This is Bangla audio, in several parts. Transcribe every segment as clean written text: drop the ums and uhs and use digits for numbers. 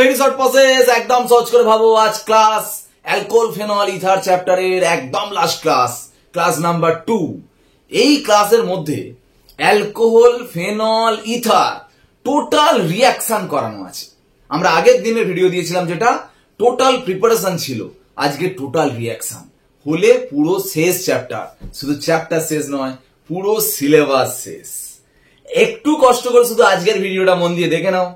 ভেরি শর্ট প্রসেস, একদম সহজ করে ভাবো। আজ ক্লাস অ্যালকোহল ফেনল ইথার চ্যাপ্টারের একদম লাস্ট ক্লাস নাম্বার 2। এই ক্লাসের মধ্যে alcohol phenol ether total reaction করানো আছে। আমরা আগের দিনের ভিডিও দিয়েছিলাম যেটা টোটাল প্রিপারেশন ছিল, আজকে টোটাল রিঅ্যাকশন হলে পুরো শেষ চ্যাপ্টার। শুধু চ্যাপ্টার শেষ নয়, পুরো সিলেবাস শেষ। একটু কষ্ট করে শুধু আজকের ভিডিওটা মন দিয়ে দেখে নাও,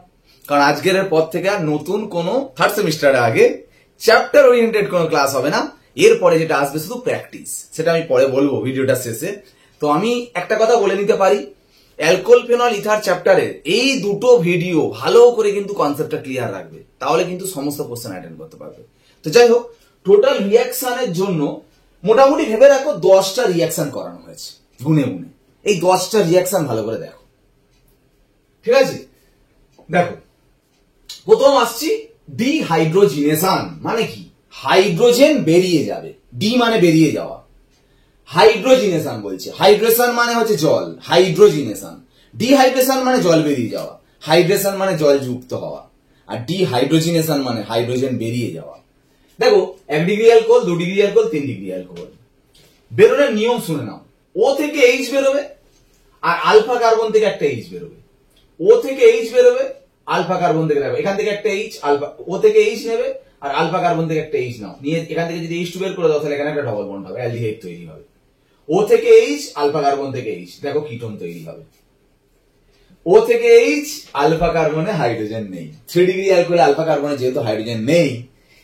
কারণ আজকের পর থেকে আর নতুন কোনো থার্ড সেমিস্টারের আগে চ্যাপ্টার ওরিয়েন্টেড কোনো ক্লাস হবে না। এরপরে যেটা আসবে শুধু প্র্যাকটিস, সেটা আমি পরে বলবো ভিডিওটা শেষে। তো আমি একটা কথা বলে নিতে পারি, অ্যালকোহল ফেনল ইথার চ্যাপ্টারের এই দুটো ভিডিও ভালো করে কিন্তু কনসেপ্টটা ক্লিয়ার রাখবে, তাহলে কিন্তু সমস্ত কোশ্চেন অ্যাটেন্ড করতে পারবে। তো যাই হোক, টোটাল রিঅ্যাকশনের জন্য মোটামুটি ভেবে রাখো 10টা রিঅ্যাকশন করানো হয়েছে গুনে গুনে। এই 10টা রিঅ্যাকশন ভালো করে দেখো, ঠিক আছে? দেখো, প্রথম আসছি ডিহাইড্রোজিনেশন। মানে কি? হাইড্রোজেন বেরিয়ে যাবে। ডি মানে বেরিয়ে যাওয়া, হাইড্রোজিনেশন বলছে। হাইড্রেশন মানে হচ্ছে জল, হাইড্রোজিনেশন। ডিহাইড্রেশন মানে জল বেরিয়ে যাওয়া, হাইড্রেশন মানে জল যুক্ত হওয়া, আর ডিহাইড্রোজিনেশন মানে হাইড্রোজেন বেরিয়ে যাওয়া। দেখো, 1 degree alcohol, 2 degree alcohol, 3 degree alcohol বেরোনোর নিয়ম শুনে নাও। ও থেকে এইচ বেরোবে আর আলফা কার্বন থেকে একটা এইচ বেরোবে। ও থেকে এইচ বেরোবে, আলফা কার্বন থেকে নেবে, এখান থেকে একটা এইচ, আলফা ও থেকে এইচ নেবে আর আলফা কার্বন থেকে একটা এইচ নাও, নিয়ে এখান থেকে যদি এইচ টু বের করে দাও তাহলে এখানে একটা ডবল বন্ড হবে, অ্যালডিহাইড তৈরি হবে। ও থেকে এইচ, আলফা কার্বন থেকে এইচ, দেখো কিটোন তৈরি হবে। ও থেকে এইচ, আলফা কার্বনে হাইড্রোজেন নেই। 3 ডিগ্রি অ্যালকোহলে আলফা কার্বনে যেহেতু হাইড্রোজেন নেই,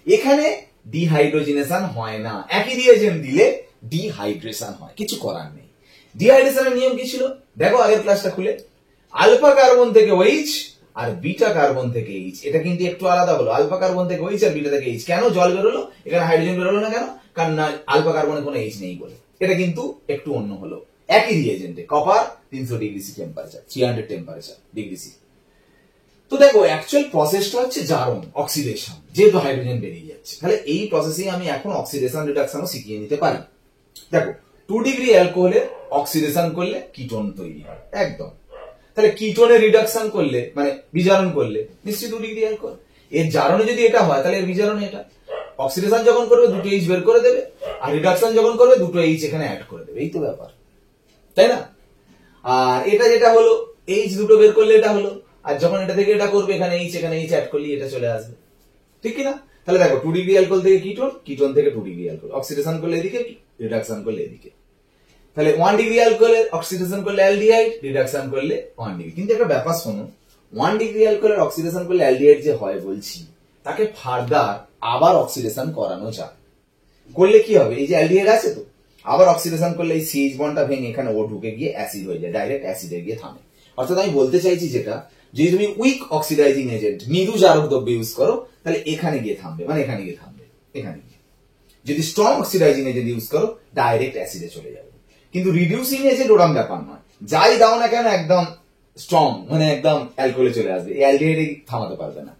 এখানে ডিহাইড্রোজিনেশন হয় না। একই রিয়েজেন্ট দিলে ডিহাইড্রেশন হয়, কিছু করার নেই। ডিহাইড্রেশনের নিয়ম কি ছিল দেখো আগের ক্লাসটা খুলে। আলফা কার্বন থেকে ওইচ আর বিটা কার্বন থেকে এইচ, এটা কিন্তু একটু আলাদা হলো। আলফা কার্বন থেকে ওইচ আর বিটা থেকে এইচ। কেন জল বেরোলো, এখানে হাইড্রোজেন বেরোলো না কেন? কারণ না, আলফা কার্বনে কোনো এইচ নেই বলে। এটা কিন্তু একটু অন্য হলো। একই রিয়েজেন্টে, copper 300 degree C temperature, 300 temperature degree C. তো দেখো, অ্যাকচুয়াল প্রসেসটা হচ্ছে জারণ, অক্সিডেশন, যেহেতু হাইড্রোজেন বেরিয়ে যাচ্ছে। তাহলে এই প্রসেসে আমি এখন অক্সিডেশন রিডাকশনও শিখিয়ে নিতে পারি। দেখো, 2 ডিগ্রি অ্যালকোহলে অক্সিডেশন করলে কিটোন তৈরি হয় একদম। তাহলে কিটোনের রিডাকশন করলে মানে বিজারণ করলে নিশ্চয়ই 2 ডিগ্রি অ্যালকোহল। এর জারণে যদি এটা হয় তাহলে এর বিজারণে এটা। অক্সিডেশন যখন করবে দুটো এইচ বের করে দেবে, আর রিডাকশন যখন করবে দুটো এইচ এখানে অ্যাড করে দেবে। এই তো ব্যাপার, তাই না? আর এটা যেটা হলো, এইচ দুটো বের করলে এটা হলো, আর যখন এটা থেকে এটা করবে এখানে এইচ অ্যাড করলে এটা চলে আসবে, ঠিক কি না? তাহলে দেখো, 2 ডিগ্রি অ্যালকোহল থেকে কিটোন, কিটোন থেকে 2 ডিগ্রি অ্যালকোহল, অক্সিডেশন করলে এদিকে, রিডাকশন করলে এদিকে। তাহলে 1 ডিগ্রি অ্যালকোহলের অক্সিডেশন করলে অ্যালডিহাইড, রিডাকশন করলে 1 ডিগ্রি। কিন্তু একটা ব্যাপার শোনো, 1 ডিগ্রি অ্যালকোহলের অক্সিডেশন করলে অ্যালডিহাইড যে হয় বলছি, তাকে ফার্দার আবার অক্সিডেশন করানো যায়। করলে কি হবে? এই যে অ্যালডিহাইড আছে, তো আবার অক্সিডেশন করলে এই সিএইচ বন্ডটা ভেঙে এখানে ও ঢুকে গিয়ে অ্যাসিড হয়ে যায়, ডাইরেক্ট অ্যাসিডে গিয়ে থামে। অর্থাৎ আমি বলতে চাইছি যেটা, যদি তুমি উইক অক্সিডাইজিং এজেন্ট, মৃদু জারক দ্রব্য ইউজ করো, তাহলে এখানে গিয়ে থামবে, মানে এখানে গিয়ে থামবে, এখানে গিয়ে। যদি স্ট্রং অক্সিডাইজিং এজেন্ট ইউজ করো, ডাইরেক্ট অ্যাসিডে চলে যাবে। কিন্তু রিডিউসিং এজেন্ট ওরকম ব্যাপার নয়, যাই দাও না কেন একদম স্ট্রং, মানে একদম অ্যালকোহলে চলে আসবে, এই অ্যালডিহাইড থামাতে পারবে না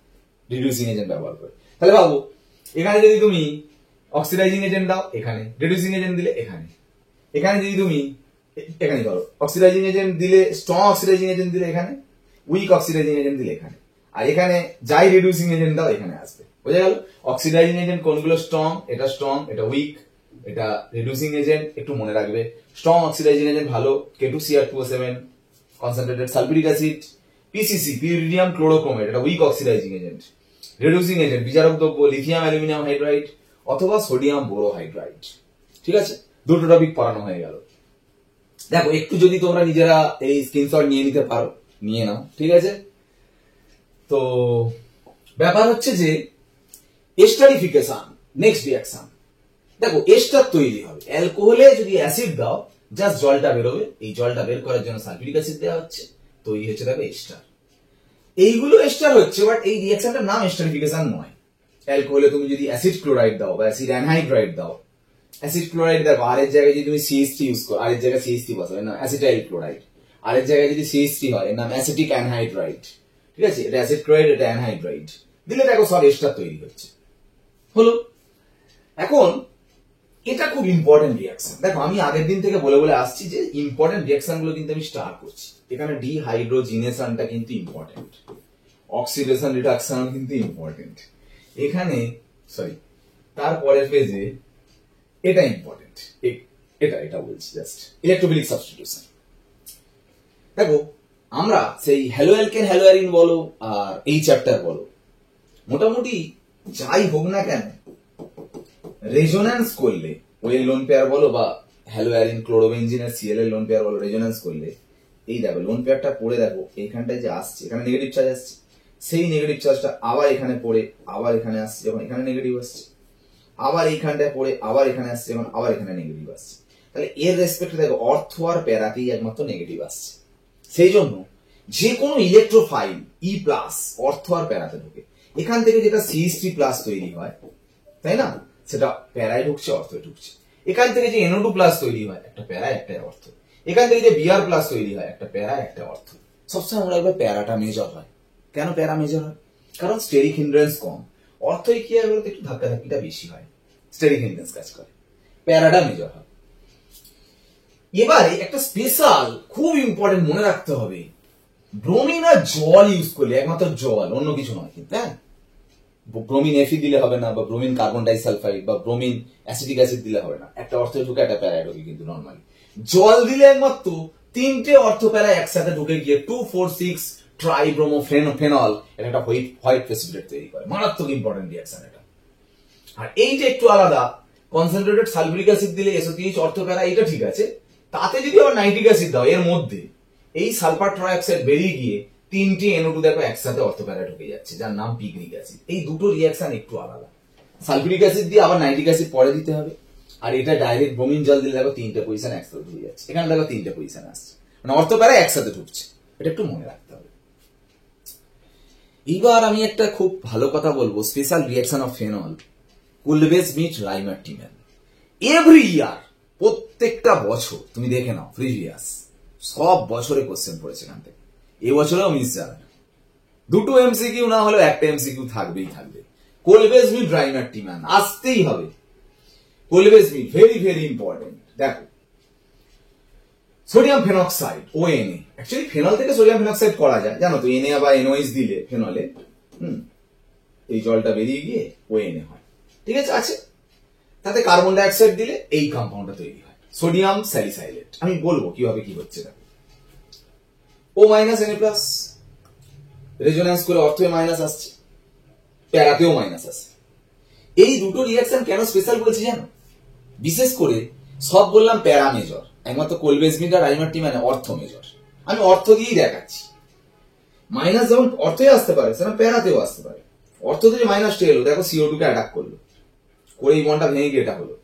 রিডিউসিং এজেন্ট ব্যবহার করে। তাহলে ভাবো, এখানে যদি তুমি অক্সিডাইজিং এজেন্ট দাও, এখানে রিডিউসিং এজেন্ট দিলে এখানে, এখানে যদি তুমি এখানে ধরো অক্সিডাইজিং এজেন্ট দিলে, স্ট্রং অক্সিডাইজিং এজেন্ট দিলে এখানে, উইক অক্সিডাইজিং এজেন্ট দিলে এখানে, আর এখানে যাই রিডিউসিং এজেন্ট দাও এখানে আসবে। বোঝা গেল? অক্সিডাইজিং এজেন্ট কোনগুলো স্ট্রং, এটা উইক, এটা রিডিউসিং এজেন্ট। একটু মনে রাখবে, স্ট্রং অক্সিডাইজিং এজেন্ট ভালো K2Cr2O7 concentrated sulphuric acid, PCC pyridinium chlorochromate, এটা weak oxidising agent. Reducing agent বিজারক দ্রব্য লিথিয়াম অ্যালুমিনিয়াম হাইড্রাইড অথবা সোডিয়াম বোরোহাইড্রাইড। ঠিক আছে, দুটো টপিক পড়ানো হয়ে গেল। দেখো, একটু যদি তোমরা নিজেরা এই স্ক্রিনশট নিয়ে নিতে পারো, নিয়ে নাও, ঠিক আছে? তো ব্যাপার হচ্ছে যে এস্টারিফিকেশন, নেক্সট রিঅ্যাকশন। দেখো, এস্টার তৈরি হবে। অ্যালকোহলে যদি অ্যাসিড দাও, জাস্ট জলটা বেরোবে, এই জলটা বের করার জন্য সালফিউরিক অ্যাসিড দেওয়া হচ্ছে, তৈরি হচ্ছে দেখো এস্টার। এইগুলো এস্টার হচ্ছে, বাট এই রিঅ্যাকশনটার নাম এস্টারিফিকেশন নয়। অ্যালকোহলে তুমি যদি অ্যাসিড ক্লোরাইড দাও বা অ্যাসিড অ্যানহাইড্রাইড দাও, অ্যাসিড ক্লোরাইড দেখো, আর এর জায়গায় যদি তুমি CH3 ইউজ করো, আর এর জায়গায় CH3 বসাবে, এর নাম অ্যাসিটাইল ক্লোরাইড। আর এর জায়গায় যদি CH3 হয়, এর নাম অ্যাসিটিক অ্যানহাইড্রাইড। ঠিক আছে, এটা অ্যাসিড ক্লোরাইড, এটা অ্যানহাইড্রাইড দিলে দেখো সব এস্টার তৈরি হচ্ছে। হলো, এখন এটা খুব ইম্পর্টেন্ট রিঅ্যাকশন। দেখো, আমি আগের দিন থেকে বলে বলে আসছি যে ইম্পর্টেন্ট রিঅ্যাকশন গুলো কিন্তু আমি স্টার্ট করছি। এখানে ডিহাইড্রোজিনেশনটা কিন্তু ইম্পর্টেন্ট। অক্সিডেশন রিডাকশন কিন্তু ইম্পর্টেন্ট এখানে, সরি তারপরের পেজে এটা ইম্পর্টেন্ট, এটা বলছি জাস্ট ইলেকট্রোফিলিক সাবস্টিটিউশন। দেখো আমরা সেই হ্যালো অ্যালকেন হ্যালো অ্যারিন বলো আর এই চ্যাপ্টার বলো, মোটামুটি যাই হোক না কেন রেজোন্যান্স করলে ওয়েল লোন পেয়ার বলো বা হ্যালো অ্যারিন ক্লোরোবেনজিনের সিএল এর লোন পেয়ার বলো, রেজোন্যান্স করলে এই দেখো লোন পেয়ারটা পড়ে দেখো এইখানটায় যে আসছে, এখানে নেগেটিভ চার্জ আসছে, সেই নেগেটিভ চার্জটা আবার এখানে পড়ে আবার এখানে আসছে, যখন এখানে নেগেটিভ আসছে আবার এইখানটায় পড়ে আবার এখানে আসছে, যখন আবার এখানে নেগেটিভ আসছে, তাহলে এর রেসপেক্টে দেখো অর্থ আর প্যারাতেই একমাত্র নেগেটিভ আসছে। সেই জন্য যে কোনো ইলেকট্রোফাইল ই প্লাস অর্থ আর প্যারাতে ঢুকে, এখান থেকে যেটা CH3 প্লাস তৈরি হয় তাই না, সেটা প্যারায় ঢুকছে অর্থে ঢুকছে। এখান থেকে যে NO2 প্লাস তৈরি হয় একটা প্যারা একটা অর্থ, এখান থেকে যে Br প্লাস তৈরি হয় একটা প্যারা একটা অর্থ। সবসময় আমরা একবার প্যারাটা মেজর হয়। কেন প্যারা মেজর হয়? কারণ স্টেরিক হিন্ড্রেন্স কম, অর্থই কি হয় বলতে একটু ধাক্কাধাক্কিটা বেশি হয়, স্টেরিক হিন্ড্রেন্স কাজ করে, প্যারাটা মেজর হয়। এবারে একটা স্পেশাল খুব ইম্পর্টেন্ট মনে রাখতে হবে, ব্রোমিন আর জল ইউজ করলে, একমাত্র জল অন্য কিছু নয় কিন্তু, হ্যাঁ ব্রোমিন এফি দিলে হবে না, বা ব্রোমিন কার্বন ডাইসালফাইড বা ব্রোমিন অ্যাসিটিক অ্যাসিড দিলে হবে না, একটা অর্থ ঢুকে একটা প্যারায় ঢুকে কিন্তু নর্মালি। জল দিলে একমাত্র তিনটে অর্থ প্যারা একসাথে ঢুকে গিয়ে 2,4,6 ট্রাইব্রোমোফেনল এটা একটা হোয়াইট প্রেসিপিটেট তৈরি করে, মারাত্মক ইম্পর্টেন্ট রিঅ্যাকশন এটা। আর এইটা একটু আলাদা, কনসেন্ট্রেটেড সালফিউরিক অ্যাসিড দিলে SO3H অর্থ প্যারা, এটা ঠিক আছে, তাতে যদি আবার নাইট্রিক অ্যাসিড দাও এর মধ্যে এই সালফার ট্রাইঅক্সাইড বেরিয়ে গিয়ে তিনটি NO2 দেখো একসাথে অর্থ প্যারা ঢুকে যাচ্ছে, যার নাম পিকনিক অ্যাসিড। এই দুটো রিঅ্যাকশন একটু আলাদা, সালফিউরিক অ্যাসিড দিয়ে আবার নাইট্রিক অ্যাসিড পরে দিতে হবে, আর এটা ডাইরেক্ট ব্রোমিন জল দিলে দেখো তিনটে পজিশন একসাথে ঢুকে যাচ্ছে, এখানে দেখো তিনটে পজিশন আসছে, মানে অর্থ প্যারা একসাথে ঢুকছে, এটা একটু মনে রাখতে হবে। এবার আমি একটা খুব ভালো কথা বলবো, স্পেশাল রিঅ্যাকশন অফ ফেনল, কুলবেস মিট রাইমার্টিম্যান। এভরি ইয়ার, প্রত্যেকটা বছর তুমি দেখে নাও প্রিভিয়াস সব বছরে কোশ্চেন পড়েছে এখান থেকে, এবছরেও মিস যাবে না, দুটো এমসিকিউ না হলেও একটা এমসিকিউ থাকবেই থাকবে। কোলবেস মিট রাইমার্টিম্যান আসতেই হবে, কোলবেস মিট ভেরি ভেরি ইম্পর্টেন্ট। দেখো sodium phenoxide ONA, actually phenol থেকে সোডিয়াম ফেনক্সাইড করা যায় জানো তো, Na বা NOH দিলে ফেনলে এই জলটা বেরিয়ে গিয়ে ONA হয়, ঠিক আছে আছে, তাতে কার্বন ডাইঅক্সাইড দিলে এই কম্পাউন্ডটা তৈরি হয় সোডিয়াম স্যালিসাইলেট। আমি বলবো কিভাবে কি হচ্ছে, দেখো O- Na+, রেজোন্যান্স করে অর্থে মাইনাস আসছে, প্যারাতেও মাইনাস আসছে। এই দুটো রিঅ্যাকশন কেন স্পেশাল বলছি জানো, বিশেষ করে সব বললাম প্যারা মেজর, একমাত্র কোলবেস মিট আর রাইমার্টিম্যান অর্থ মেজর। আমি অর্থ দিয়েই দেখাচ্ছি, মাইনাস যেমন অর্থে আসতে পারে সেটা প্যারাতেও আসতে পারে। অর্থ থেকে মাইনাসটা এলো, দেখো CO2 কে অ্যাটাক করলো, করে এই বন্ডটা ভেঙে গিয়ে এটা হলো,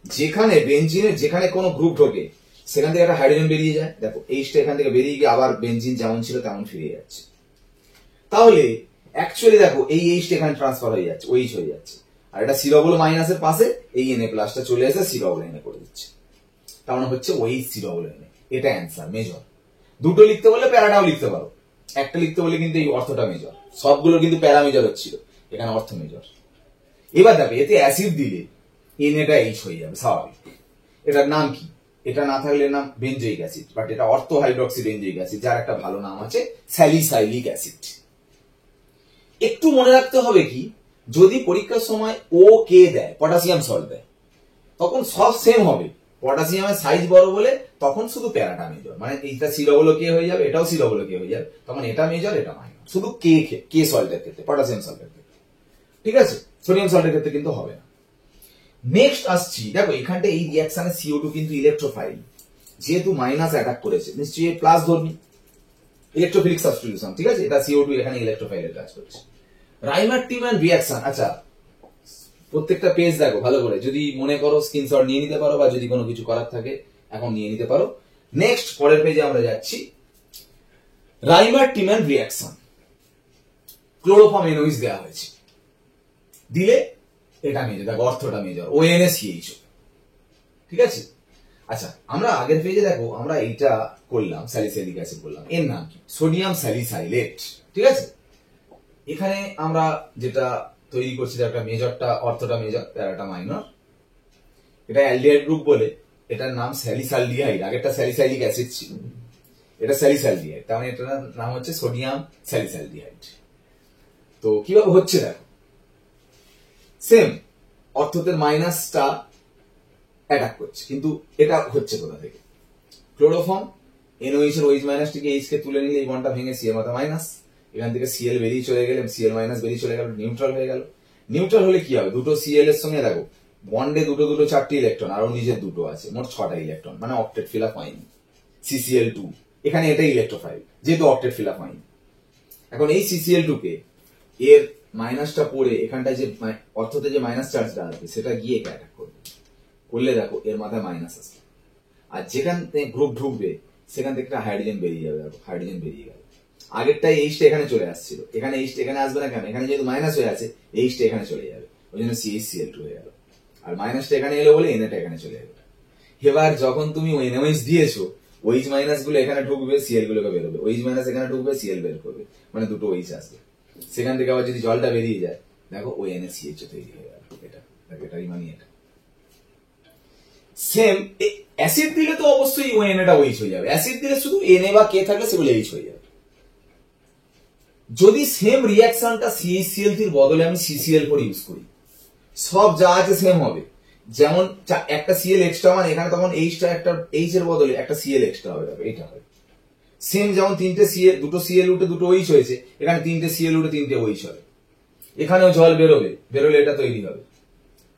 যেখানে বেঞ্জিনের যেখানে কোনো গ্রুপ ঢোকে সেখান থেকে একটা হাইড্রোজেন বেরিয়ে যায়, দেখো এইটা এখান থেকে বেরিয়ে গিয়ে আবার বেঞ্জিন যেমন ছিল তেমন ফিরে যাচ্ছে। তাহলে অ্যাকচুয়ালি দেখো এই এইচটা এখানে ট্রান্সফার হয়ে যাচ্ছে, OH হয়ে যাচ্ছে, আর এটা সি ডবল মাইনাসের পাশে এই Na+টা চলে এসে সি ডবল Na করে দিচ্ছে, তার মানে হচ্ছে OH সি ডবল Na। এটা অ্যান্সার মেজর। দুটো লিখতে বললে প্যারাটাও লিখতে পারো, একটা লিখতে বললে কিন্তু এই অর্থটা মেজর, সবগুলো কিন্তু প্যারা মেজর হচ্ছিল, এখানে অর্থ মেজর। এবার দেখো এতে অ্যাসিড দিলে Na টা H হয়ে যাবে স্বাভাবিক। এটার নাম কি, এটা না থাকলে নাম বেনজোইক অ্যাসিড, বাট এটা অর্থ হাইড্রক্সি বেনজোইক অ্যাসিড, যার একটা ভালো নাম আছে স্যালিসাইলিক অ্যাসিড। একটু মনে রাখতে হবে কি, যদি পরীক্ষার সময় OK দেয়, পটাশিয়াম সল্ট দেয়, তখন সব সেম হবে, পটাশিয়ামের সাইজ বড় বলে তখন শুধু প্যারাটা মেজর, মানে এইটা সি ডবল K হয়ে যাবে, এটাও সি ডবল K হয়ে যাবে, তখন এটা মেজর এটা মাইনর, শুধু কে সল্টের ক্ষেত্রে, পটাশিয়াম সল্টের ক্ষেত্রে, ঠিক আছে, সোডিয়াম সল্টের ক্ষেত্রে কিন্তু হবে না। নেক্সট আসছি, দেখো এখানটা এই রিঅ্যাকশনে CO2 কিন্তু ইলেকট্রোফাইল, যেহেতু মাইনাস অ্যাটাক করেছে নিশ্চয়ই প্লাস ধরবি, ইলেকট্রোফিলিক সাবস্টিটিউশন, ঠিক আছে, এটা CO2 এখানে ইলেকট্রোফাইলের কাজ করছে। রাইমার্টিম্যান রিঅ্যাকশন, আচ্ছা প্রত্যেকটা পেজ দেখো ভালো করে, যদি মনে করো স্ক্রিনশট নিয়ে নিতে পারো, বা যদি কোনো কিছু করার থাকে এখন নিয়ে নিতে পারো। নেক্সট পরের পেজে আমরা যাচ্ছি, রাইমার্টিম্যান রিঅ্যাকশন, ক্লোরোফর্ম NOH দেওয়া হয়েছে, দিলে এটা মেজর, দেখো অর্থটা মেজর ONA+CH, ঠিক আছে। আচ্ছা আমরা আগের পেজে দেখো আমরা এইটা করলাম, স্যালিসাইলিক অ্যাসিড বললাম, এর নাম কি, সোডিয়াম স্যালিসাইলেট, ঠিক আছে। এখানে আমরা যেটা তৈরি করছি, একটা মেজরটা অর্থটা মেজর, প্যারাটা মাইনর, এটা অ্যালডিহাইড গ্রুপ বলে, এটার নাম স্যালিসালডিহাইড, আগেরটা স্যালিসাইলিক অ্যাসিড ছিল, এটা স্যালিসালডিহাইড, তার মানে এটার নাম হচ্ছে সোডিয়াম স্যালিসালডিহাইড, তো কিভাবে হচ্ছে দেখো, সেম অর্থতের মাইনাসটা অ্যাটাক করছে, কিন্তু এটা হচ্ছে কোথা থেকে? ক্লোরোফর্ম এনওএইচ এর ওইচ মাইনাসটিকে এইচ কে তুলে নিলে এই বন্ডটা ভেঙে সি এর মাথা মাইনাস, এখান থেকে সিএল বেরিয়ে চলে গেলে সিএল মাইনাস বেরিয়ে চলে গেল, নিউট্রাল হয়ে গেল। নিউট্রাল হলে কি হবে? দুটো সিএল এর সঙ্গে দেখো বন্ডে দুটো দুটো 4টি ইলেকট্রন, আরো নিজের দুটো আছে, মোট 6টা ইলেকট্রন, মানে অক্টেট ফিল আপ হয়নি। CCl2 এখানে এটাই ইলেকট্রোফাইল, যেহেতু অক্টেট ফিল আপ হয়নি। এখন এই CCl2 কে এর মাইনাসটা পড়ে এখানটায় যে অর্থতে যে মাইনাস চার্জটা আসবে সেটা গিয়ে একে অ্যাটাক করবে, করলে দেখো এর মাথায় মাইনাস আসবে, আর যেখান থেকে গ্রুপ ঢুকবে সেখান থেকে একটা হাইড্রোজেন বেরিয়ে যাবে। দেখো হাইড্রোজেন বেরিয়ে গেল, আগেরটাই এইচটা এখানে চলে আসছিল, এখানে এইচটা এখানে আসবে না কেন? এখানে যেহেতু মাইনাস হয়ে আছে এইচটা এখানে চলে যাবে, ওই জন্য CH_Cl2 হয়ে গেল, আর মাইনাসটা এখানে এলো বলে এনএটা এখানে চলে যাবে। এবার যখন তুমি NOH দিয়েছো, ওইচ মাইনাস গুলো এখানে ঢুকবে, সিএল গুলোকে বেরোবে, ওইচ মাইনাস এখানে ঢুকবে, সিএল বের করবে, মানে দুটো ওইচ আসবে। সেখান থেকে আবার যদি জলটা বেরিয়ে যায়, দেখো ওই NaCH তৈরি হয়ে গেল। এটা দেখো, এটারই মানে এটা সেম। অ্যাসিড দিলে তো অবশ্যই ওই এনএটা ওইচ হয়ে যাবে, অ্যাসিড দিলে শুধু এনএ বা কে থাকলে সেগুলো এইচ হয়ে যাবে। যদি সেম রিয়াকশনটা CH_Cl3 এর বদলে আমি CCl4 ইউজ করি, সব যা আছে সেম হবে। যেমন একটা সিএল এক্সট্রা, মানে এখানে তখন এইচটা একটা এইচ এর বদলে একটা সিএল এক্সট্রা হবে, এটা হবে সেম। যেমন তিনটে সিএল, দুটো সিএল উঠে দুটো ওইচ হয়েছে, এখানে তিনটে সিএল উঠে তিনটে ওইচ হবে, এখানেও জল বেরোবে, বেরোলে এটা তৈরি হবে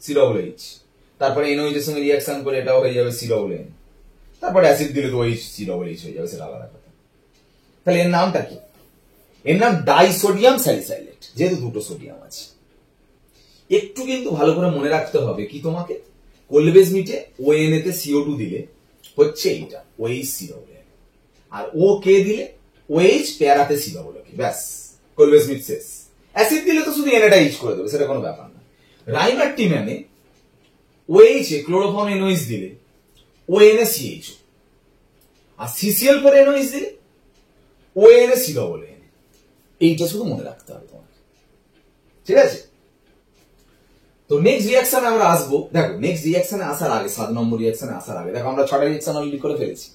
COOH, তারপরে NOH এর সঙ্গে রিয়াকশন করে এটাও হয়ে যাবে COON, তারপরে অ্যাসিড দিলে তো OH COOH হয়ে যাবে, সেটা আলাদা কথা। তাহলে এর নামটা কি? এর নাম ডাইসোডিয়াম স্যালিসাইলেট, যেহেতু দুটো সোডিয়াম আছে। একটু কিন্তু ভালো করে মনে রাখতে হবে কি তোমাকে, কোলবেজ মিটে ONA তে CO2 দিলে হচ্ছে এইটা OH, আর ও কে দিলে OH, প্যারাতে COOH, ব্যাস কোলবেজ মিট শেষ। অ্যাসিড দিলে তো শুধু এনএটা ইউজ করে দেবে, সেটা কোনো ব্যাপার না। রাইমারটিম্যানে OH এ ক্লোরোফর্ম NOH দিলে ONaCH, আর CCl4 NOH দিলে ONaCOON, এইটা শুধু মনে রাখতে হবে তোমাকে, ঠিক আছে? তো নেক্সট রিয়াকশনে আমরা আসবো। দেখো নেক্সট রিয়াকশনে আসার আগে, 7 নম্বর রিয়াকশনে আসার আগে দেখো আমরা 6টা রিয়াকশন অলরেডি করে ফেলেছি।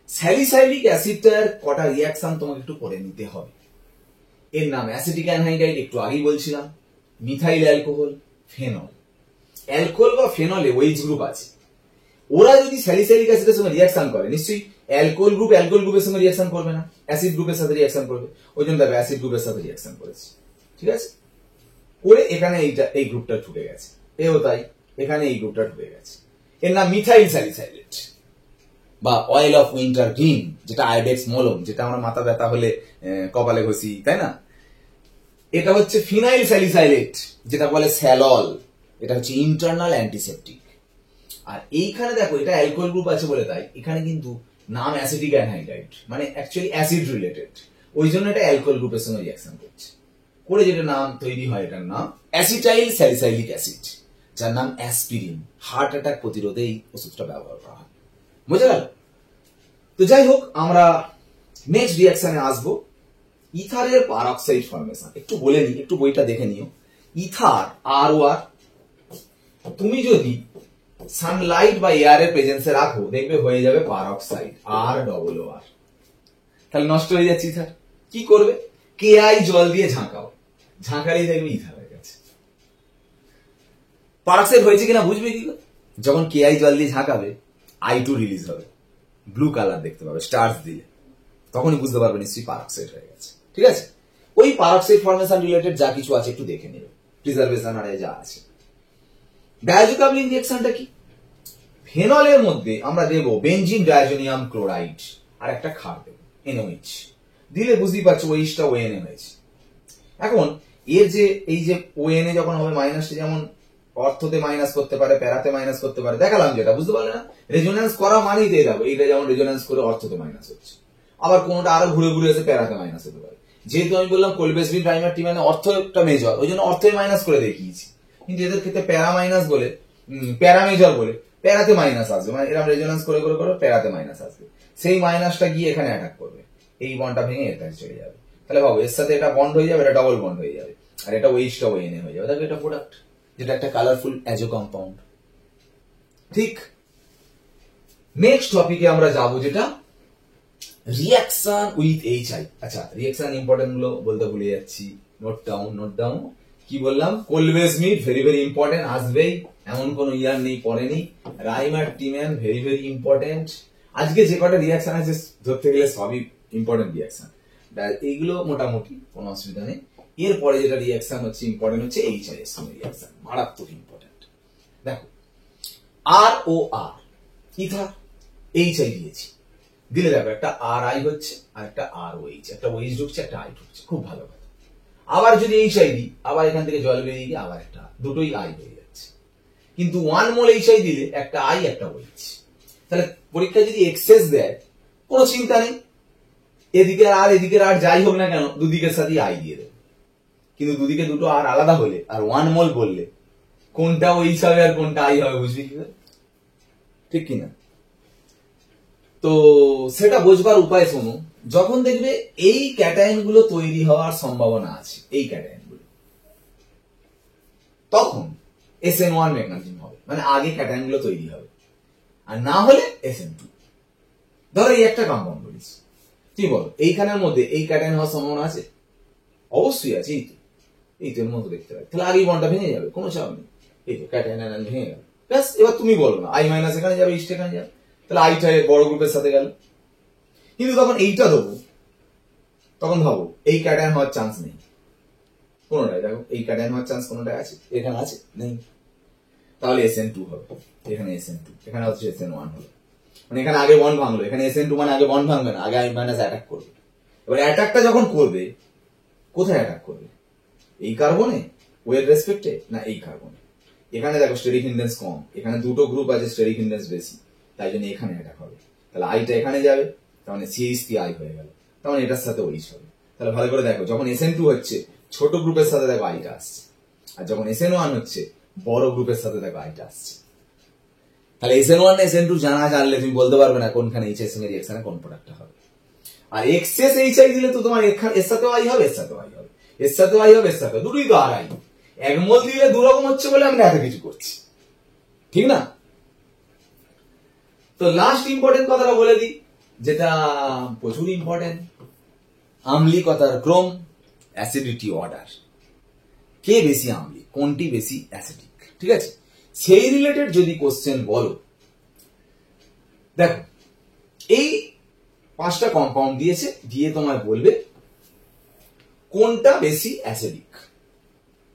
স্যালিসাইলিক অ্যাসিডটার কটা রিয়াকশন তোমাকে একটু করে নিতে হবে। এর নাম অ্যাসিটিক অ্যানহাইড্রাইড, একটু আগেই বলছিলাম, মিথাইল অ্যালকোহল, ফেনল। অ্যালকোহল বা ফেনলে ওইচ গ্রুপ আছে, ওরা যদি স্যালিসাইলিক অ্যাসিডের সঙ্গে রিয়াকশন করে, নিশ্চয়ই অ্যালকোহল গ্রুপের সঙ্গে রিয়াকশন করবে না, অ্যাসিড গ্রুপের সাথে রিয়াকশন করবে, ওই জন্য দেখো অ্যাসিড গ্রুপের সাথে রিয়াকশন করেছে, ঠিক আছে? করে এখানে এই গ্রুপটা ঢুকে গেছে, এও তাই, এখানে এই গ্রুপটা ঢুকে গেছে। এর নাম মিথাইল স্যালিসাইলেট বা অয়েল অফ উইন্টার গ্রিন, যেটা আয়োডেক্স মলম, যেটা আমরা মাথা ব্যথা হলে কপালে ঘষি, তাই না? এটা হচ্ছে ফিনাইল স্যালিসাইলেট, যেটা বলে স্যালল, এটা হচ্ছে ইন্টারনাল অ্যান্টিসেপটিক। আর এইখানে দেখো এটা অ্যালকোহল গ্রুপ আছে বলে তাই এখানে কিন্তু নাম অ্যাসিটিক অ্যানহাইড্রাইড, মানে অ্যাকচুয়ালি অ্যাসিড রিলেটেড, ওই জন্য এটা অ্যালকোহল গ্রুপের সঙ্গে রিয়াকশন করছে, করে যেটা নাম তৈরি হয় এটার নাম অ্যাসিটাইল স্যালিসাইলিক অ্যাসিড, যার নাম অ্যাসপিরিন। হার্ট অ্যাটাক প্রতিরোধে এই ওষুধটা ব্যবহার করা হয়, বুঝে গেল? তো যাই হোক, আমরা নেক্সট রিয়াকশনে আসবো। ইথারের পারঅক্সাইড ফর্মেশন একটু বলে নিই, একটু বইটা দেখে নিও। ইথার ROR তুমি যদি সানলাইট বা এয়ারের প্রেজেন্সে রাখো, দেখবে হয়ে যাবে পারঅক্সাইড, ROR। তাহলে নষ্ট হয়ে যাচ্ছে ইথার, কি করবে? KI জল দিয়ে ঝাঁকাও, ঝাঁকালেই দেখবে ইথার হয়ে গেছে। পারঅক্সাইড হয়েছে কিনা বুঝবে কি? যখন KI জল দিয়ে ঝাঁকাবে I2 রিলিজ হবে, ব্লু কালার দেখতে পাবে স্টার্স দিলে, তখনই বুঝতে পারবে নিশ্চয়ই পারঅক্সাইড হয়ে গেছে, ঠিক আছে? ওই পারঅক্সাইড ফর্মেশন রিলেটেড যা কিছু আছে একটু দেখে নেবে, প্রিজার্ভেশন আর যা আছে। ডায়াজো কাপলিং রিঅ্যাকশনটা কি? ফেনলের মধ্যে আমরা দেব বেনজিন ডায়াজোনিয়াম ক্লোরাইড, আর একটা ক্ষার দেব NOH, দিলে বুঝতেই পারছো ওইচটা ONA হয়েছে। এখন এর যে এই যে ONA যখন হবে মাইনাসটা, যেমন অর্থতে মাইনাস করতে পারে, প্যারাতে মাইনাস করতে পারে, দেখালাম যেটা, বুঝতে পারলে না? রেজোন্যান্স করা মানেই দিয়ে যাবো, এইটা যেমন রেজোন্যান্স করে অর্থতে মাইনাস হচ্ছে, আবার কোনটা আরো ঘুরে ঘুরে এসে প্যারাতে মাইনাস হতে পারে। যেহেতু আমি বললাম কোলবেসবিন ট্রাইমারটিম্যানে অর্থটা মেজর, ওই জন্য অর্থই মাইনাস করে দেখিয়েছি, কিন্তু এদের ক্ষেত্রে প্যারা মাইনাস বলে, প্যারা মেজর বলে প্যারাতে মাইনাস আসবে, মানে এরকম রেজোন্যান্স করে করে করে প্যারাতে মাইনাস আসবে, সেই মাইনাসটা গিয়ে এখানে অ্যাটাক করবে, এই বন্ডটা ভেঙে এর কাছে চলে যাবে। তাহলে ভাবো এর সাথে এটা বন্ড হয়ে যাবে, এটা ডবল বন্ড হয়ে যাবে, আর এটা ওইচটা ONA হয়ে যাবে। দেখো এটা প্রোডাক্ট, যেটা একটা কালারফুল অ্যাজো কম্পাউন্ড। ঠিক নেক্সট টপিকে আমরা যাব, যেটা রিঅ্যাকশন উইথ HI। আচ্ছা, রিঅ্যাকশন ইম্পর্টেন্ট গুলো বলতে ভুলে যাচ্ছি। নোট ডাউন কি বললাম, কোলবেস মিট ভেরি ভেরি ইম্পর্টেন্ট, আসবেই, এমন কোন ইয়ার নেই পড়েনি। রাইমার টিম্যান ভেরি ভেরি ইম্পর্টেন্ট। আজকে যে কটা রিয়াকশন আছে ধরতে গেলে সবই ইম্পর্টেন্ট রিয়াকশন, এইগুলো মোটামুটি কোনো অসুবিধা নেই। এরপরে যেটা রিয়াকশন হচ্ছে ইম্পর্টেন্ট হচ্ছে এইচআইএস রিয়াকশন, মারাত্মক ইম্পর্টেন্ট। দেখো আর ও আর ইথার এইচআই দিয়েছি, দিলে দেখো একটা আর আই হচ্ছে আর একটা আর ওইচ, একটা ওইচ ঢুকছে একটা আই ঢুকছে, খুব ভালো কথা। আবার যদি এইচআই দিই, আবার এখান থেকে জল বেরিয়ে গিয়ে আবার একটা দুটোই আই হয়ে যাচ্ছে, কিন্তু 1 মোল এইচআই দিলে একটা আই একটা ওইচ। তাহলে পরীক্ষায় যদি এক্সেস দেয় কোনো চিন্তা নেই, এদিকে আর যাই হোক না কেন দুদিকের সাথে আই দিয়ে দেবে, কিন্তু দুদিকে দুটো আর আলাদা হলে আর 1 মোল বললে কোনটা ওইচ হবে আর কোনটা আই হবে বুঝবি কি করে, ঠিক কিনা? তো সেটা বোঝবার উপায় শোনো, যখন দেখবে এই ক্যাটায়ন গুলো তৈরি হওয়ার সম্ভাবনা আছে, এই ক্যাটায়ন গুলো, তখন SN1 মেকানিজম হবে, মানে আগে ক্যাটায়ন গুলো তৈরি হবে, আর না হলে SN2। ধরো এই একটা কম্পাউন্ড বলিস, তুই বল এইখানের মধ্যে এই ক্যাটায়ন হওয়ার সম্ভাবনা আছে? অবশ্যই আছে, এই তো এর মধ্যে দেখতে পাই, তাহলে আগেই বন্ডটা ভেঙে যাবে, কোনো চাপ নেই, এই তো ক্যাটায়ন ভেঙে গেল, ব্যাস। এবার তুমি বলো না আই মাইনাস এখানে যাবে, ইস্ট এখানে যাবে, তাহলে আইটা বড় গ্রুপের সাথে গেল। কিন্তু তখন এইটা দেবো, তখন ভাবো এই ক্যাটায়ন হওয়ার চান্স নেই কোনোটাই, দেখো এই ক্যাটায়ন হওয়ার চান্স কোনোটাই আছে? এখানে আছে? নেই। তাহলে SN2 হবে, এখানে SN2, এখানে হচ্ছে SN1 হলো, মানে এখানে আগে বন্ড ভাঙলো, এখানে SN2 মানে আগে বন্ড ভাঙবে না, আগে আই মাইনাস অ্যাটাক করবে। এবার অ্যাটাকটা যখন করবে, কোথায় অ্যাটাক করবে? এই কার্বনে ওয়ের রেসপেক্টে না এই কার্বনে? এখানে দেখো স্টেরিক ইনডেন্স কম, এখানে দুটো গ্রুপ আছে স্টেরিক ইনডেন্স বেশি, তাই জন্য এখানে অ্যাটাক হবে। তাহলে আইটা এখানে যাবে, তার মানে CH3 আই হয়ে গেল, তার মানে এটার সাথে ওইচ হবে। তাহলে ভালো করে দেখো, যখন SN2 হচ্ছে ছোট গ্রুপের সাথে দেখো আইটা আসছে, আর যখন SN1 হচ্ছে বড় গ্রুপের সাথে দেখো আইটা আসছে। তাহলে SN1 SN2 জানলে তুমি বলতে পারবে না কোনখানে এইচআই সঙ্গে রিঅ্যাকশনে কোন প্রোডাক্টটা হবে। আর এক্সেস এইচআই দিলে তো তোমার এর সাথেও আই হবে, এর সাথেও আই হবে, এর সাথেও আই হবে, এর সাথেও, দুটোই তো আর আই। এক মোল দিলে দু রকম হচ্ছে বলে আমরা এত কিছু করছি, ঠিক না? তো লাস্ট ইম্পর্টেন্ট কথাটা বলে দিই, যেটা প্রচুর ইম্পর্টেন্ট, আম্লিকতার ক্রম, অ্যাসিডিটি অর্ডার, কে বেশি আম্লিক, কোনটি বেশি অ্যাসিডিক, ঠিক আছে? সেই রিলেটেড যদি কোশ্চেন বলো, দেখো এই 5টা কম্পাউন্ড দিয়েছে, দিয়ে তোমায় বলবে কোনটা বেশি অ্যাসিডিক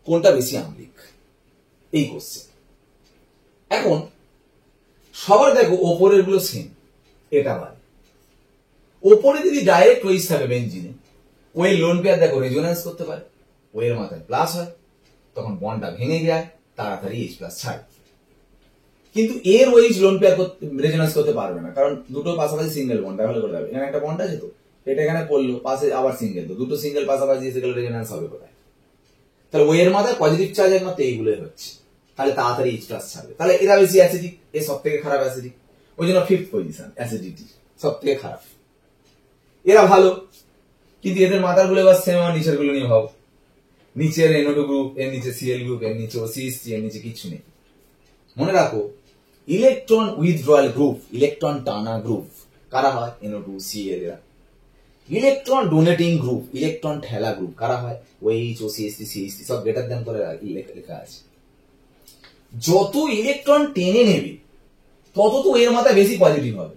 কোনটা বেশি আম্লিক, এই কোশ্চেন। এখন সবার দেখো ওপরের গুলো সেম, এটা বাদে ওপরে যদি ডাইরেক্ট ওয়েজ থাকে বেঞ্জিনে, ওই লোন পেয়ার দেখো রেজোন্যান্স করতে পারে, ওয়ের মাথায় প্লাস হয়, তখন বন্ডটা ভেঙে যায়, তাড়াতাড়ি H প্লাস ছাড়ে। কিন্তু এর ওয়েজ লোন পেয়ার রেজোন্যান্স করতে পারবে না, কারণ দুটো পাশাপাশি সিঙ্গেল বন্ড, ভালো করে যাবে, এখানে একটা বন্ড আছে তো, এটা এখানে পড়লো, পাশে আবার সিঙ্গেল, তো দুটো সিঙ্গেল পাশাপাশি সিঙ্গেল রেজোন্যান্স হবে কোথায়? তাহলে ওয়ের মাথায় পজিটিভ চার্জ একমাত্র এইগুলোই হচ্ছে, তাহলে তাড়াতাড়ি H প্লাস ছাড়বে। তাহলে এরা বেশি অ্যাসিডিক, এ সব থেকে খারাপ অ্যাসিডিক, ওই জন্য 5th পজিশন অ্যাসিডিটি সব থেকে খারাপ। এরা ভালো, কিন্তু এদের মাথার গুলো এবার সেম, আর নিচের গুলো নিয়ে ভাবো, নিচের NO2 গ্রুপ, এর নিচে Cl গ্রুপ, এর নিচে OCH3, এর নিচে কিছু নেই। মনে রাখো ইলেকট্রন উইথড্রয়াল গ্রুপ, ইলেকট্রন টানা গ্রুপ কারা হয়? NO2 Cl এরা। ইলেকট্রন ডোনেটিং গ্রুপ, ইলেকট্রন ঠেলা গ্রুপ কারা হয়? OH OCH3 CH3 সব গ্রেটার দ্যান করে লেখা আছে। যত ইলেকট্রন টেনে নেবে তত তো এর মাথায় বেশি পজিটিভ হবে,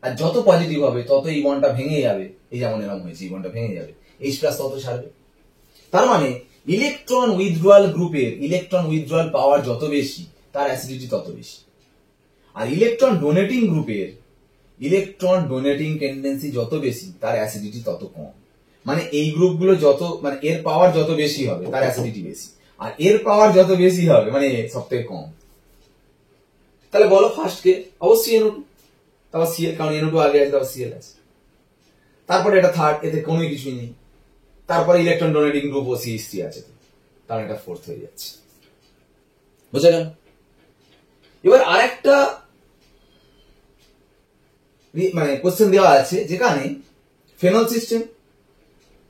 আর যত পজিটিভ হবে তত এই বন্ডটা ভেঙে যাবে, এই যেমন এরকম হয়েছে, এই বন্ডটা ভেঙে যাবে, H প্লাস তত ছাড়বে। তার মানে ইলেকট্রন উইথড্রয়াল গ্রুপের ইলেকট্রন উইথড্রয়াল পাওয়ার যত বেশি, তার অ্যাসিডিটি তত বেশি। আর ইলেকট্রন ডোনেটিং গ্রুপের ইলেকট্রন ডোনেটিং টেন্ডেন্সি যত বেশি, তার অ্যাসিডিটি তত কম। মানে এই গ্রুপগুলো যত, মানে এর পাওয়ার যত বেশি হবে তার অ্যাসিডিটি বেশি, আর এর পাওয়ার যত বেশি হবে মানে সব থেকে কম। তাহলে বলো ফার্স্ট কে? অবশ্যই NO2, তারপর Cl, কারণ NO2 আগে আছে, তারপর Cl আছে, তারপরে এটা থার্ড, এতে কোনো কিছুই নেই, তারপরে ইলেকট্রন ডোনেটিং গ্রুপ OCH3 আছে, তাহলে এটা 4th হয়ে যাচ্ছে। বুঝা গেল? এবার আরেকটা মানে কোশ্চেন দেওয়া আছে, যেখানে ফেনল সিস্টেম,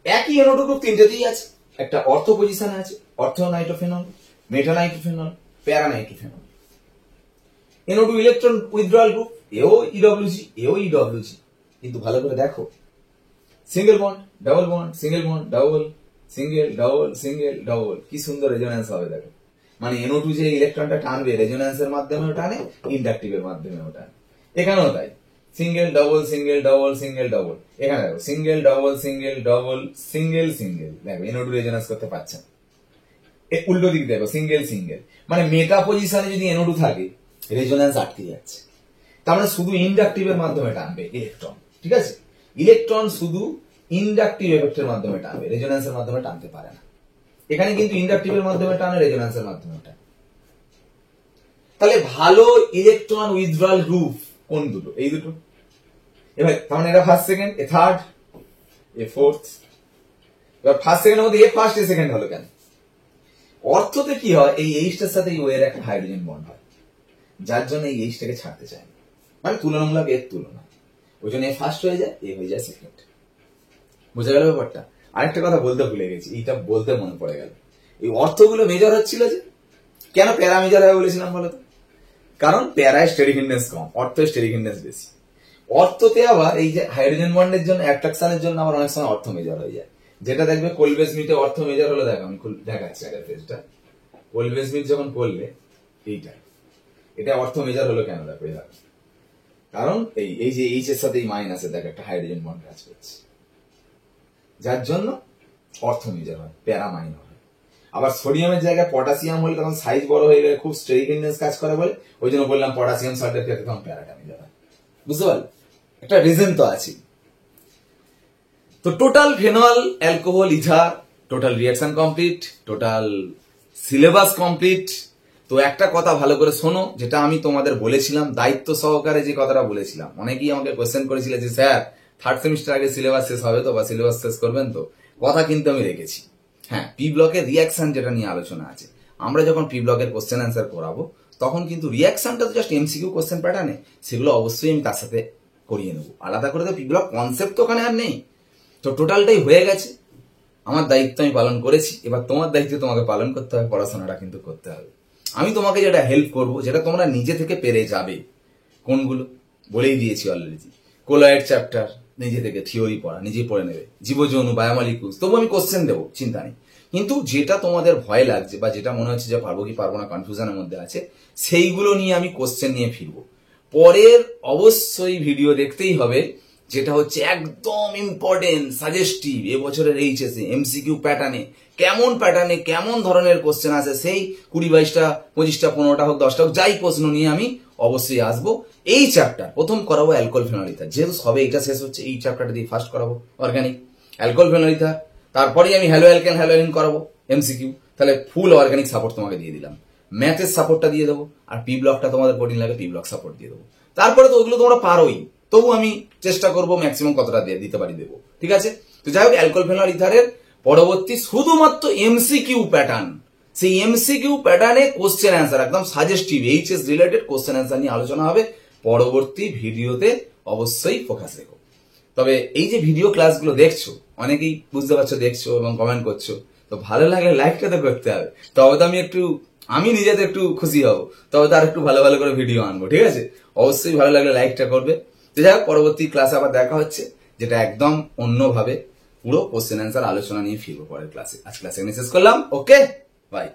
একই NO2 গ্রুপ তিনটেতেই আছে, একটা অর্থ পজিশনে আছে, অর্থ নাইট্রোফেনল, মেটা নাইট্রোফেনল, প্যারা nitrophenol. NO2 electron withdrawal group, এও EWG, এও EWG, কিন্তু ভালো করে দেখো, single bond, double bond, single bond, double, single double single double, কি সুন্দর রেজোন্যান্স হবে দেখো। মানে NO2 যে ইলেকট্রনটা টানবে রেজোন্যান্সের মাধ্যমেও টানে, ইন্ডাকটিভের মাধ্যমেও টানে। এখানেও তাই, single double single double single double. এখানে দেখো single double single double single single, দেখো NO2 রেজোন্যান্স করতে পারছে না। উল্টো দিক দেখো সিঙ্গেল সিঙ্গেল, মানে মেটা পজিশনে যদি NO2 থাকে রেজোন্যান্স আটকে যাচ্ছে। তার মানে শুধু ইন্ডাকটিভের মাধ্যমে টানবে ইলেকট্রন, ঠিক আছে? ইলেকট্রন শুধু ইন্ডাকটিভ এফেক্টের মাধ্যমে টানবে, রেজোন্যান্সের মাধ্যমে টানতে পারে না। এখানে কিন্তু ইন্ডাকটিভের মাধ্যমে টানে, রেজোন্যান্সের মাধ্যমে টানে। তাহলে ভালো ইলেকট্রন উইথড্রয়াল গ্রুপ কোন দুটো? এই দুটো। এবার তার মানে এটা ফার্স্ট সেকেন্ড, এ থার্ড, এ ফোর্থ। এবার ফার্স্ট সেকেন্ডের মধ্যে এ ফার্স্ট, এ সেকেন্ড হলো কেন? অর্থতে কি হয়, এই এইচটার সাথে এই ও এর একটা হাইড্রোজেন বন্ড হয়, যার জন্য এই এইচটাকে ছাড়তে চায় না, মানে তুলনামূলক এর তুলনা, ওই জন্য এ ফার্স্ট হয়ে যায়, এ হয়ে যায় সেকেন্ড। বুঝা গেল ব্যাপারটা? আরেকটা কথা বলতে ভুলে গেছি, এইটা বলতে মনে পড়ে গেল। এই অর্থগুলো মেজর হচ্ছিল যে, কেন প্যারা মেজর হয় বলেছিলাম বলতো? কারণ প্যারায় স্টেরিকনেস কম, অর্থ স্টেরিকনেস বেশি। অর্থতে আবার এই যে হাইড্রোজেন বন্ডের জন্য, অ্যাট্রাকশনের জন্য আবার অনেক সময় অর্থ মেজর হয়ে যায়। যেটা দেখবে কোলবেস মিটে অর্থ মেজর হলো, দেখো আমি দেখাচ্ছি আগের পেজটা। কোলবেস মিট যখন করলে এইটা, এটা অর্থ মেজর হলো কেন? দেখো এটা কারণ এই যে এইচ এর সাথে এই মাইনাসের দেখো একটা হাইড্রোজেন বন্ড কাজ করছে, যার জন্য অর্থ মেজর হয়, প্যারা মাইনর হয়। আবার সোডিয়ামের জায়গায় পটাশিয়াম হলে তখন সাইজ বড় হয়ে গেলে খুব স্টেরিকনেস কাজ করে বলে, ওই জন্য বললাম পটাশিয়াম সল্টের ক্ষেত্রে তখন প্যারাটা মেজর হয়। বুঝতে পারলে? একটা রিজন তো আছে। তো total phenol alcohol ether total reaction complete, total syllabus complete. তো একটা কথা ভালো করে শোনো, যেটা আমি তোমাদের বলেছিলাম দায়িত্ব সহকারে, যে কথাটা বলেছিলাম, অনেকেই আমাকে কোয়েশ্চেন করেছিল যে স্যার থার্ড সেমিস্টার আগে সিলেবাস শেষ হবে তো, বা সিলেবাস শেষ করবেন তো? কথা কিন্তু আমি রেখেছি। হ্যাঁ, পি ব্লকের রিঅ্যাকশন যেটা নিয়ে আলোচনা আছে, আমরা যখন পি ব্লকের কোশ্চেন অ্যান্সার করাবো তখন কিন্তু রিঅ্যাকশনটা তো জাস্ট এমসিকিউ কোশ্চেন প্যাটার্নে, সেগুলো অবশ্যই আমি তার সাথে করিয়ে নেবো। আলাদা করে তো পি ব্লক কনসেপ্ট তো ওখানে আর নেই। তো টোটালটাই হয়ে গেছে, আমার দায়িত্ব আমি পালন করেছি। এবার তোমার দায়িত্ব তোমাকে পালন করতে হবে, পড়াশোনাটা কিন্তু করতে হবে। আমি তোমাকে যেটা হেল্প করবো, যেটা তোমরা নিজে থেকে পেরে যাবে, কোনগুলো বলেই দিয়েছি অলরেডি। কোলয়েড চ্যাপ্টার নিজে থেকে থিওরি পড়া, নিজেই পড়ে নেবে। জীবযৌন, বায়োমলিকুলস, তবু আমি কোশ্চেন দেবো, চিন্তা নেই। কিন্তু যেটা তোমাদের ভয় লাগছে বা যেটা মনে হচ্ছে যে পারবো কি পারবো না, কনফিউশনের মধ্যে আছে, সেইগুলো নিয়ে আমি কোশ্চেন নিয়ে ফিরবো। পরের অবশ্যই ভিডিও দেখতেই হবে, যেটা হচ্ছে একদম ইম্পর্টেন্ট সাজেস্টিভ, এবছরের এইচএসে এমসিকিউ প্যাটার্নে কেমন ধরনের কোশ্চেন আছে, সেই 20, 22টা, 25টা, 15টা হোক, 10টা হোক, যাই প্রশ্ন নিয়ে আমি অবশ্যই আসবো। এই চ্যাপ্টার প্রথম করাবো অ্যালকোহল ফেনল ইথার, যেহেতু সবে এটা শেষ হচ্ছে, এই চ্যাপ্টারটা দিয়ে ফার্স্ট করাবো অর্গানিক অ্যালকোহল ফেনল ইথার। তারপরেই আমি হ্যালো অ্যালকেন হ্যালো অ্যালিন করাবো এমসিকিউ। তাহলে ফুল অর্গানিক সাপোর্ট তোমাকে দিয়ে দিলাম, ম্যাথের সাপোর্টটা দিয়ে দেবো, আর পি ব্লকটা তোমাদের প্রোটিন লাগে, পি ব্লক সাপোর্ট দিয়ে দেবো। তারপরে তো ওগুলো তোমরা পারোই, তবু আমি চেষ্টা করবো ম্যাক্সিমাম কতটা দিতে পারি দেবো, ঠিক আছে? তো যাই হোক, অ্যালকোহল ফেনল ইথারের পরবর্তী শুধুমাত্র এমসিকিউ প্যাটার্ন, সেই এমসিকিউ প্যাটার্নে কোশ্চেন অ্যান্সার, একদম suggestive HS related question answer নিয়ে আলোচনা হবে পরবর্তী ভিডিওতে। অবশ্যই ফোকাস রেখো। তবে এই যে ভিডিও ক্লাসগুলো দেখছো, অনেকেই বুঝতে পারছো, দেখছো এবং কমেন্ট করছো, তো ভালো লাগলে লাইকটা তো করতে হবে, তবে তো আমি নিজেতে একটু খুশি হব, তবে তো আর একটু ভালো ভালো করে ভিডিও আনবো, ঠিক আছে? অবশ্যই ভালো লাগলে লাইকটা করবে। তো যাই হোক, পরবর্তী ক্লাসে আবার দেখা হচ্ছে, যেটা একদম অন্যভাবে পুরো কোশ্চেন অ্যান্সার আলোচনা নিয়ে ফিরবো পরের ক্লাসে। আজ ক্লাসে শেষ করলাম, ওকে, বাই।